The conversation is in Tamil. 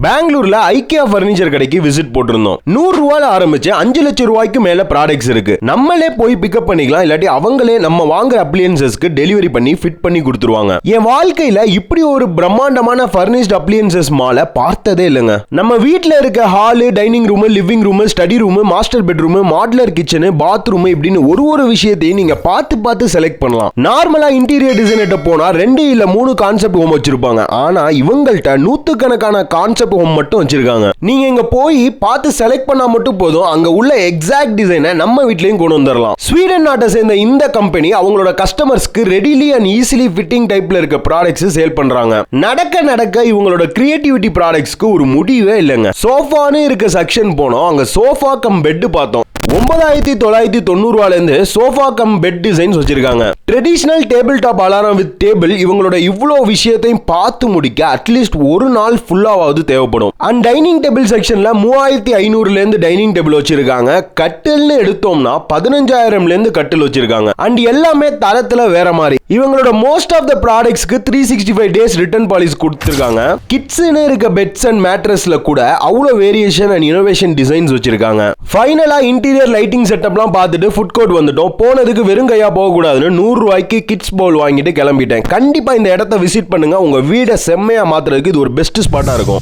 பெங்களூர்ல ஐக்கியா பர்னிச்சர் கடைக்கு விசிட் போட்டிருந்தோம். 100 ரூபாயில ஆரம்பிச்சு 5 லட்சம் ரூபாய்க்கு மேல ப்ராடக்ட்ஸ் இருக்கு. நம்மளே போய் பிக்கப் பண்ணிக்கலாம், இல்லாட்டி அவங்களே நம்ம வாங்குற அப்ளையன்சஸ்க்கு டெலிவரி பண்ணி ஃபிட் பண்ணி கொடுத்துருவாங்க. என் வாழ்க்கையில இப்படி ஒரு பிரம்மாண்டமான பர்னிஷ்ட் அப்ளையன்சஸ் மாலை பார்த்ததே இல்லைங்க. நம்ம வீட்டில் இருக்க hall, dining room, living room, study room, master bedroom, modular kitchen, bathroom இப்படின்னு ஒரு விஷயத்தையும் நீங்க பார்த்து செலக்ட் பண்ணலாம். நார்மலா இன்டீரியர் டிசைனர்ட்ட போனா 2 இல்ல 3 கான்செப்ட் ஹோம் வச்சிருப்பாங்க. ஆனா இவங்கள்ட்ட நூத்துக்கணக்கான கான்செப்ட் ஹோம் மட்டும் வச்சிருக்காங்க. நீங்க இங்க போய் பார்த்து செலக்ட் பண்ணா மட்டும் போதும், அங்க உள்ள எக்ஸாக்ட் டிசைனை நம்ம வீட்லயும் கொண்டு வந்துடலாம். ஸ்வீடன் நாட்டை சேர்ந்த இந்த கம்பெனி அவங்களோட கஸ்டமர்ஸ்க்கு ரெடிலி அண்ட் ஈஸிலி ஃபிட்டிங் டைப்ல இருக்க ப்ராடக்ட்ஸ் சேல் பண்றாங்க. நடக்க இவங்களோட கிரியேட்டிவிட்டி ப்ராடக்ட்ஸ்க்கு ஒரு முடிவே இல்லைங்க. சோஃபான்னு இருக்க செக்ஷன் போனோம், அங்க சோஃபா கம் பெட் பார்த்தோம். 9990 சோஃபா கம் பெட் டிசைன்ஸ் வச்சிருக்காங்க. Traditional table top alarm with table. இவங்களோட இவ்வளோ விஷயத்தையும் பார்த்து முடிக்க அட்லீஸ்ட் ஒரு நாள் ஃபுல்லாவது தேவைப்படும். அண்ட் டைனிங் டேபிள் செக்ஷன்ல 3500 டைனிங் டேபிள் வச்சிருக்காங்க. கட்டில்னு எடுத்தோம்னா 15000 கட்டில் வச்சிருக்காங்க. அண்ட் எல்லாமே தரத்துல வேற மாதிரி. இவங்களோட மோஸ்ட் ஆஃப் த ப்ராடக்ட்ஸ்க்கு 365 டேஸ் ரிட்டர்ன் பாலிசி கொடுத்துருக்காங்க. கிட்ஸ்னு இருக்க பெட்ஸ் அண்ட் மேட்ரஸ்ல கூட அவ்வளோ வேரியேஷன் அண்ட் இனோவேஷன் டிசைன்ஸ் வச்சிருக்காங்க. ஃபைனலா இன்டீரியர் லைட்டிங் செட்டப்லாம் பார்த்துட்டு ஃபுட் கோர்ட் வந்துட்டோம். போனதுக்கு வெறும் கையா போக கூடாதுன்னு 100 ரூபாய்க்கு கிட்ஸ் பவுல் வாங்கிட்டு கிளம்பிட்டேன். கண்டிப்பா இந்த இடத்த விசிட் பண்ணுங்க. உங்க வீடை செம்மையா மாத்துறதுக்கு இது ஒரு பெஸ்ட் ஸ்பாட்டா இருக்கும்.